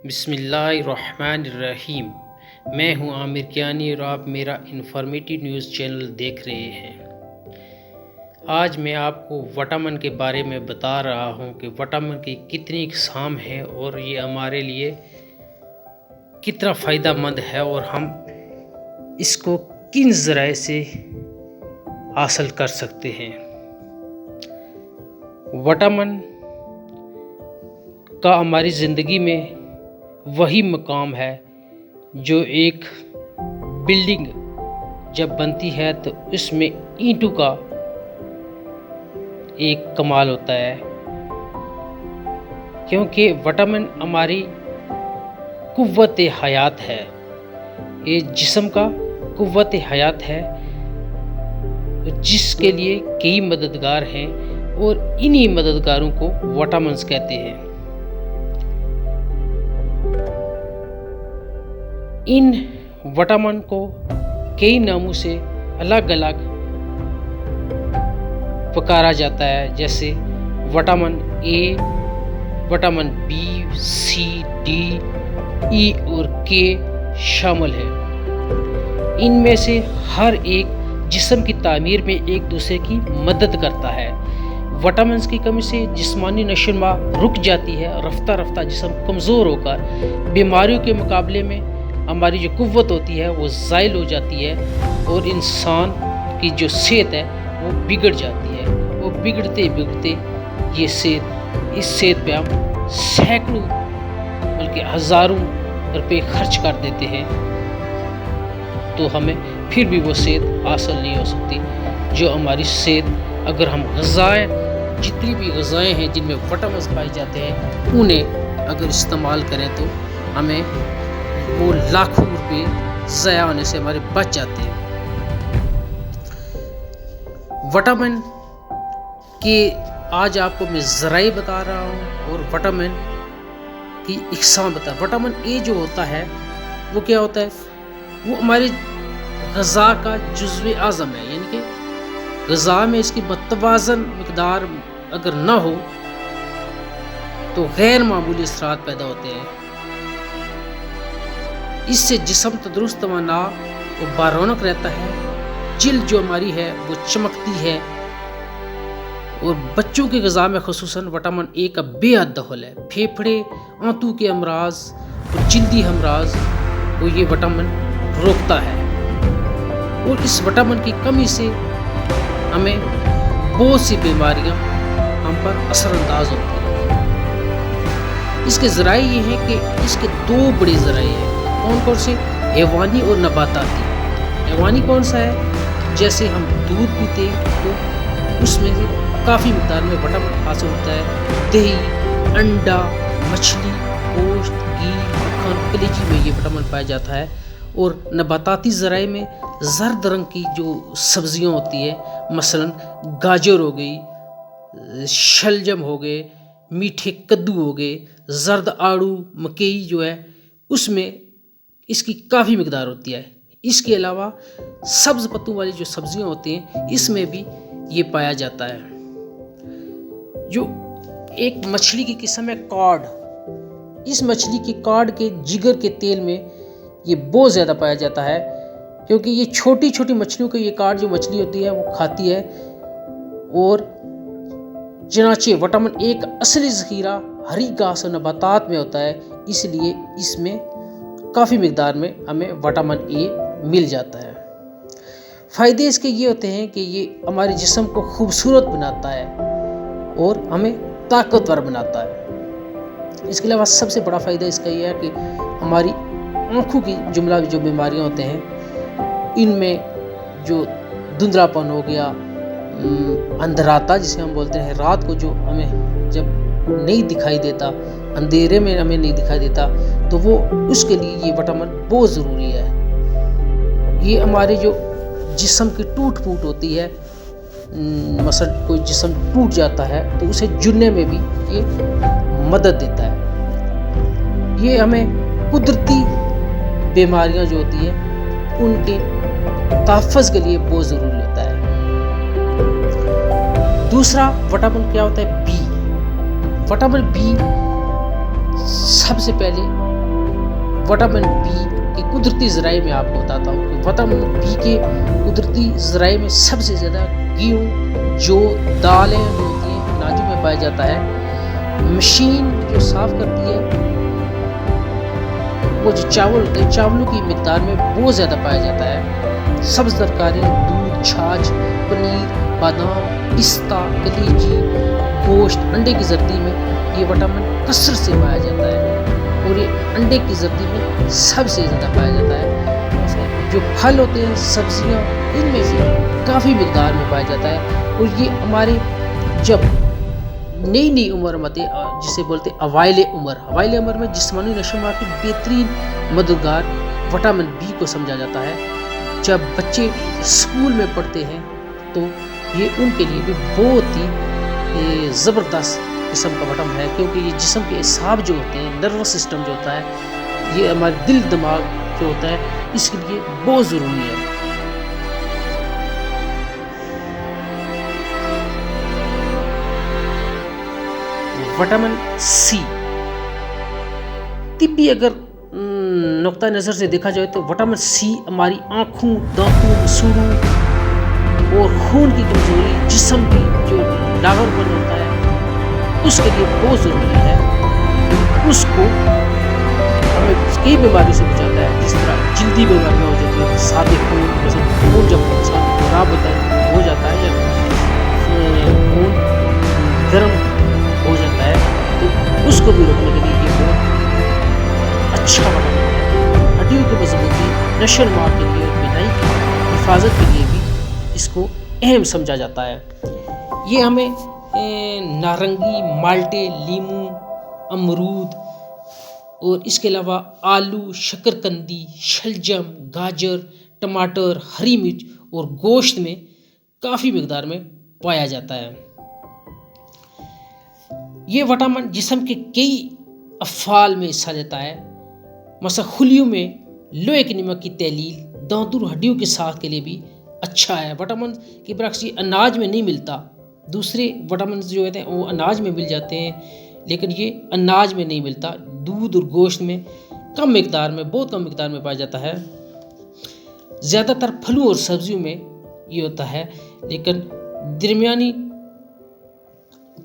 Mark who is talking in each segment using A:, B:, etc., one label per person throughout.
A: بسم اللہ الرحمن الرحیم۔ میں ہوں عامر کیانی اور آپ میرا انفارمیٹیو نیوز چینل دیکھ رہے ہیں۔ آج میں آپ کو وٹامن کے بارے میں بتا رہا ہوں کہ وٹامن کی کتنی اقسام ہیں اور یہ ہمارے لیے کتنا فائدہ مند ہے اور ہم اس کو کن ذرائع سے حاصل کر سکتے ہیں۔ وٹامن کا ہماری زندگی میں وہی مقام ہے جو ایک بلڈنگ جب بنتی ہے تو اس میں اینٹوں کا ایک کمال ہوتا ہے، کیونکہ وٹامن ہماری قوت حیات ہے، یہ جسم کا قوت حیات ہے جس کے لیے کئی مددگار ہیں اور انہی مددگاروں کو وٹامنز کہتے ہیں۔ ان وٹامن کو کئی ناموں سے الگ الگ پکارا جاتا ہے، جیسے vitamin A, vitamin B, C, D, E اور کے شامل ہے۔ ان میں سے ہر ایک جسم کی تعمیر میں ایک دوسرے کی مدد کرتا ہے۔ وٹامنز کی کمی سے جسمانی نشو و نما رک جاتی ہے، رفتہ رفتہ جسم کمزور ہو کر بیماریوں کے مقابلے میں ہماری جو قوت ہوتی ہے وہ زائل ہو جاتی ہے اور انسان کی جو صحت ہے وہ بگڑ جاتی ہے۔ وہ بگڑتے بگڑتے اس صحت پہ ہم سینکڑوں بلکہ ہزاروں روپے خرچ کر دیتے ہیں تو ہمیں پھر بھی وہ صحت حاصل نہیں ہو سکتی جو ہماری صحت اگر ہم جتنی بھی غذائیں ہیں جن میں وٹامنز پائے جاتے ہیں انہیں اگر استعمال کریں تو ہمیں وہ لاکھوں روپے ضائع ہونے سے ہمارے بچ جاتے ہیں۔ وٹامن کے آج آپ کو میں ذرائع بتا رہا ہوں اور وٹامن کی اقسام بتا رہا ہوں۔ وٹامن اے جو ہوتا ہے وہ کیا ہوتا ہے؟ وہ ہماری غذا کا جزو اعظم ہے، یعنی کہ غذا میں اس کی متوازن مقدار اگر نہ ہو تو غیر معمولی اثرات پیدا ہوتے ہیں۔ اس سے جسم تندرست توانا و بارونق رہتا ہے، جلد جو ہماری ہے وہ چمکتی ہے، اور بچوں کی غذا میں خصوصاً وٹامن اے کا بے حد دخل ہے۔ پھیپھڑے، آنتوں کے امراض اور جلدی امراض کو یہ وٹامن روکتا ہے، اور اس وٹامن کی کمی سے ہمیں بہت سی بیماریاں ہم پر اثر انداز ہوتی ہیں۔ اس کے ذرائع یہ ہیں کہ اس کے دو بڑے ذرائع ہیں۔ کون کون سے؟ حیوانی اور نباتاتی۔ حیوانی کون سا ہے؟ جیسے ہم دودھ پیتے ہیں تو اس میں سے کافی مقدار میں وٹامن حاصل ہوتا ہے۔ دہی، انڈا، مچھلی، گوشت، گھی، مکھن، کلیجی میں یہ وٹامن پایا جاتا ہے۔ اور نباتاتی ذرائع میں زرد رنگ کی جو سبزیاں ہوتی ہیں، مثلاً گاجر ہو گئی، شلجم ہو گئے، میٹھے کدو ہو گئے، زرد آڑو، مکئی جو ہے اس میں اس کی کافی مقدار ہوتی ہے۔ اس کے علاوہ سبز پتوں والی جو سبزیاں ہوتی ہیں اس میں بھی یہ پایا جاتا ہے۔ جو ایک مچھلی کی قسم ہے کاڈ، اس مچھلی کی کاڈ کے جگر کے تیل میں یہ بہت زیادہ پایا جاتا ہے، کیونکہ یہ چھوٹی چھوٹی مچھلیوں کا یہ کاڈ جو مچھلی ہوتی ہے وہ کھاتی ہے، اور چنانچہ وٹامن اے کا اصلی ذخیرہ ہری گھاس اور نباتات میں ہوتا ہے، اس لیے اس میں کافی مقدار میں ہمیں وٹامن اے مل جاتا ہے۔ فائدے اس کے یہ ہوتے ہیں کہ یہ ہمارے جسم کو خوبصورت بناتا ہے اور ہمیں طاقتور بناتا ہے۔ اس کے علاوہ سب سے بڑا فائدہ اس کا یہ ہے کہ ہماری آنکھوں کی جملہ جو بیماریاں ہوتے ہیں ان میں جو دھندلا پن ہو گیا، اندھراتا جسے ہم بولتے ہیں، رات کو جو ہمیں جب نہیں دکھائی دیتا، اندھیرے میں ہمیں نہیں دکھائی دیتا، تو وہ اس کے لیے یہ وٹامن بہت ضروری ہے۔ یہ ہمارے جو جسم کی ٹوٹ پھوٹ ہوتی ہے، مثلا کوئی جسم ٹوٹ جاتا ہے تو اسے جڑنے میں بھی یہ مدد دیتا ہے۔ یہ ہمیں قدرتی بیماریاں جو ہوتی ہیں ان کے تحفظ کے لیے بہت ضروری ہوتا ہے۔ دوسرا وٹامن کیا ہوتا ہے؟ بی۔ وٹامن بی سب سے پہلے وٹامن بی کے قدرتی ذرائع میں آپ کو بتاتا ہوں کہ وٹامن بی کے قدرتی ذرائع میں سب سے زیادہ گیہوں، جو دالیں جو ہوتی ہیں اناجوں میں پایا جاتا ہے، مشین جو صاف کرتی ہے وہ جو چاول ہوتے ہیں چاولوں کی مقدار میں بہت زیادہ پایا جاتا ہے، سبز ترکاری، دودھ، چھاچھ، پنیر، بادام، پستہ، کلیجی، گوشت، انڈے کی زردی میں یہ وٹامن کثرت سے پایا جاتا ہے، اور یہ انڈے کی زردی میں سب سے زیادہ پایا جاتا ہے۔ جو پھل ہوتے ہیں، سبزیاں، ان میں سے کافی مقدار میں پایا جاتا ہے، اور یہ ہمارے جب نئی عمر میں جسے بولتے ہیں اوائل عمر میں جسمانی نشو و نما کی بہترین مددگار وٹامن بی کو سمجھا جاتا ہے۔ جب بچے اسکول میں پڑھتے ہیں تو یہ ان کے لیے بھی بہت ہی زبردست قسم کا وٹامن ہے، کیونکہ یہ جسم کے اعصاب جو ہوتے ہیں، نروس سسٹم جو ہوتا ہے، یہ ہمارے دل دماغ جو ہوتا ہے، اس کے لیے بہت ضروری ہے۔ وٹامن سی طبی اگر نقطہ نظر سے دیکھا جائے تو وٹامن سی ہماری آنکھوں، دانتوں، مسوڑوں اور خون کی کمزوری، جسم کی جو لاغر پن ہوتا ہے اس کے لیے بہت ضروری ہے۔ اس کو ہمیں کئی بیماریوں سے بچاتا ہے، جس طرح جلدی بیماریاں ہو جاتی ہیں، سادے خون، جیسے خون جب انسان خراب ہو جاتا ہے یا خون گرم ہو جاتا ہے تو اس کو بھی روکنے کے لیے یہ بہت اچھا وٹامن ہے۔ ہڈیوں کی مضبوطی، نشو و نما کے لیے اور بینائی کی حفاظت کے لیے بھی اس کو اہم سمجھا جاتا ہے۔ یہ ہمیں نارنگی، مالٹے، لیموں، امرود اور اس کے علاوہ آلو، شکرکندی، شلجم، گاجر، ٹماٹر، ہری مرچ اور گوشت میں کافی مقدار میں پایا جاتا ہے۔ یہ وٹامن جسم کے کئی افعال میں حصہ لیتا ہے، مثلا خلیوں میں لوہے کی نمک کی تحلیل، دانتوں اور ہڈیوں کے ساتھ کے لیے بھی اچھا ہے۔ وٹامن کے برعکس یہ اناج میں نہیں ملتا، دوسرے وٹامن جو ہوتے ہیں وہ اناج میں مل جاتے ہیں، لیکن یہ اناج میں نہیں ملتا، دودھ اور گوشت میں کم مقدار میں، بہت کم مقدار میں پایا جاتا ہے۔ زیادہ تر پھلوں اور سبزیوں میں یہ ہوتا ہے، لیکن درمیانی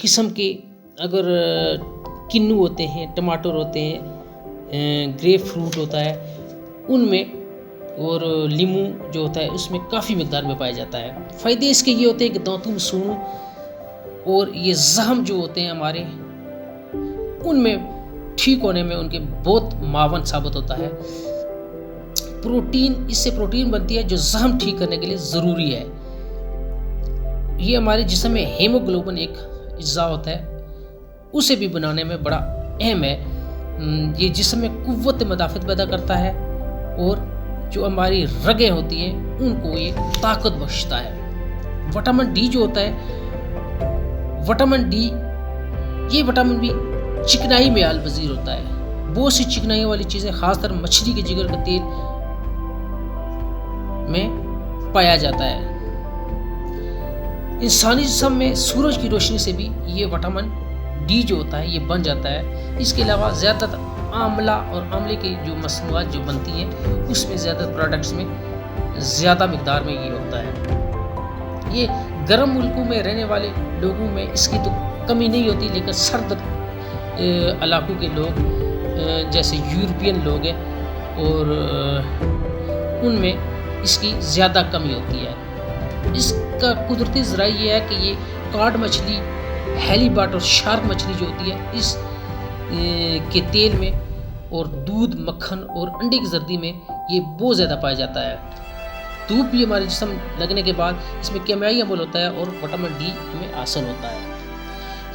A: قسم کے اگر کنو ہوتے ہیں، ٹماٹر ہوتے ہیں، گریپ فروٹ ہوتا ہے، ان میں اور لیموں جو ہوتا ہے اس میں کافی مقدار میں پایا جاتا ہے۔ فائدے اس کے یہ ہوتے ہیں کہ دانتوں، مسوڑوں اور یہ زخم جو ہوتے ہیں ہمارے، ان میں ٹھیک ہونے میں ان کے بہت معاون ثابت ہوتا ہے۔ پروٹین، اس سے پروٹین بنتی ہے جو زخم ٹھیک کرنے کے لیے ضروری ہے۔ یہ ہمارے جسم میں ہیموگلوبن ایک اجزا ہوتا ہے، اسے بھی بنانے میں بڑا اہم ہے۔ یہ جسم میں قوت مدافعت پیدا کرتا ہے، اور جو ہماری رگیں ہوتی ہیں ان کو یہ طاقت بخشتا ہے۔ وٹامن ڈی جو ہوتا ہے، وٹامن ڈی، یہ وٹامن بھی چکنائی میں حال پذیر ہوتا ہے۔ بہت سی چکنائی والی چیزیں، خاص طر مچھلی کے جگر کا تیل میں پایا جاتا ہے۔ انسانی جسم میں سورج کی روشنی سے بھی یہ وٹامن ڈی جو ہوتا ہے یہ بن جاتا ہے۔ اس کے علاوہ زیادہ تر آملہ اور آملے کی جو مصنوعات جو بنتی ہیں اس میں زیادہ پروڈکٹس میں زیادہ مقدار میں یہ ہوتا ہے۔ یہ گرم ملکوں میں رہنے والے لوگوں میں اس کی تو کمی نہیں ہوتی، لیکن سرد علاقوں کے لوگ جیسے یورپین لوگ ہیں اور ان میں اس کی زیادہ کمی ہوتی ہے۔ اس کا قدرتی ذرائع یہ ہے کہ یہ کاڈ مچھلی، ہیلی باٹ اور شارک مچھلی جو ہوتی ہے اس کے تیل میں، اور دودھ، مکھن اور انڈے کی زردی میں یہ بہت زیادہ پایا جاتا ہے۔ دھوپ بھی ہمارے جسم لگنے کے بعد اس میں کیمیائی عمل ہوتا ہے اور وٹامن ڈی ہمیں حاصل ہوتا ہے۔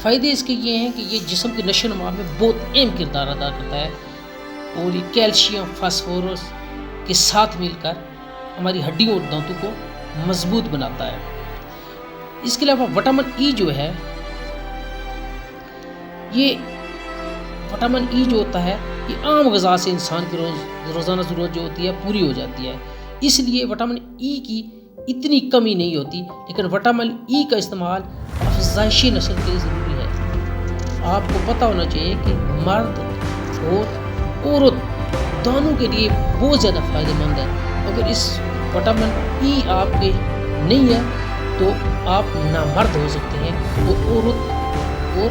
A: فائدے اس کے یہ ہیں کہ یہ جسم کی نشو و نما میں بہت اہم کردار ادا کرتا ہے، اور یہ کیلشیم، فاسفورس کے ساتھ مل کر ہماری ہڈیوں اور دانتوں کو مضبوط بناتا ہے۔ اس کے علاوہ وٹامن ای جو ہے، یہ وٹامن ای جو ہوتا ہے یہ عام غذا سے انسان کی روزانہ ضرورت جو ہوتی ہے پوری ہو جاتی ہے، اس لیے وٹامن ای کی اتنی کمی نہیں ہوتی، لیکن وٹامن ای کا استعمال افزائشی نسل کے لیے ضروری ہے۔ آپ کو پتہ ہونا چاہیے کہ مرد اور عورت دونوں کے لیے بہت زیادہ فائدہ مند ہے۔ اگر اس وٹامن ای آپ کے نہیں ہے تو آپ نامرد ہو سکتے ہیں، اور عورت اور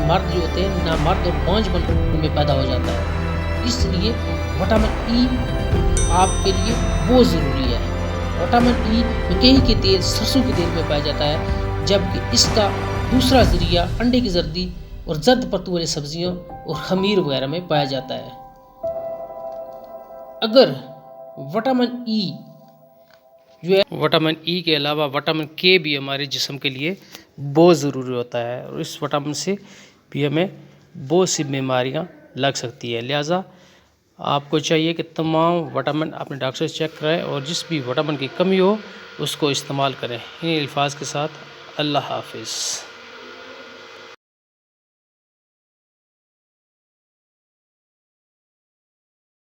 A: مرد جو ہوتے ہیں نامرد اور بانجھ بن میں پیدا ہو جاتا ہے۔ اس لیے وٹامن ای آپ کے لیے بہت ضروری ہے۔ وٹامن ای مکئی کے تیل، سرسوں کے تیل میں پایا جاتا ہے، جبکہ اس کا دوسرا ذریعہ انڈے کی زردی اور زرد پرتوں والی سبزیوں اور خمیر وغیرہ میں پایا جاتا ہے۔ اگر وٹامن ای جو ہے، وٹامن ای کے علاوہ وٹامن کے بھی ہمارے جسم کے لیے بہت ضروری ہوتا ہے، اور اس وٹامن سے بھی ہمیں بہت سی بیماریاں لگ سکتی ہے۔ لہٰذا آپ کو چاہیے کہ تمام وٹامن اپنے ڈاکٹر سے چیک کرائیں، اور جس بھی وٹامن کی کمی ہو اس کو استعمال کریں۔ انہیں الفاظ کے ساتھ اللہ حافظ۔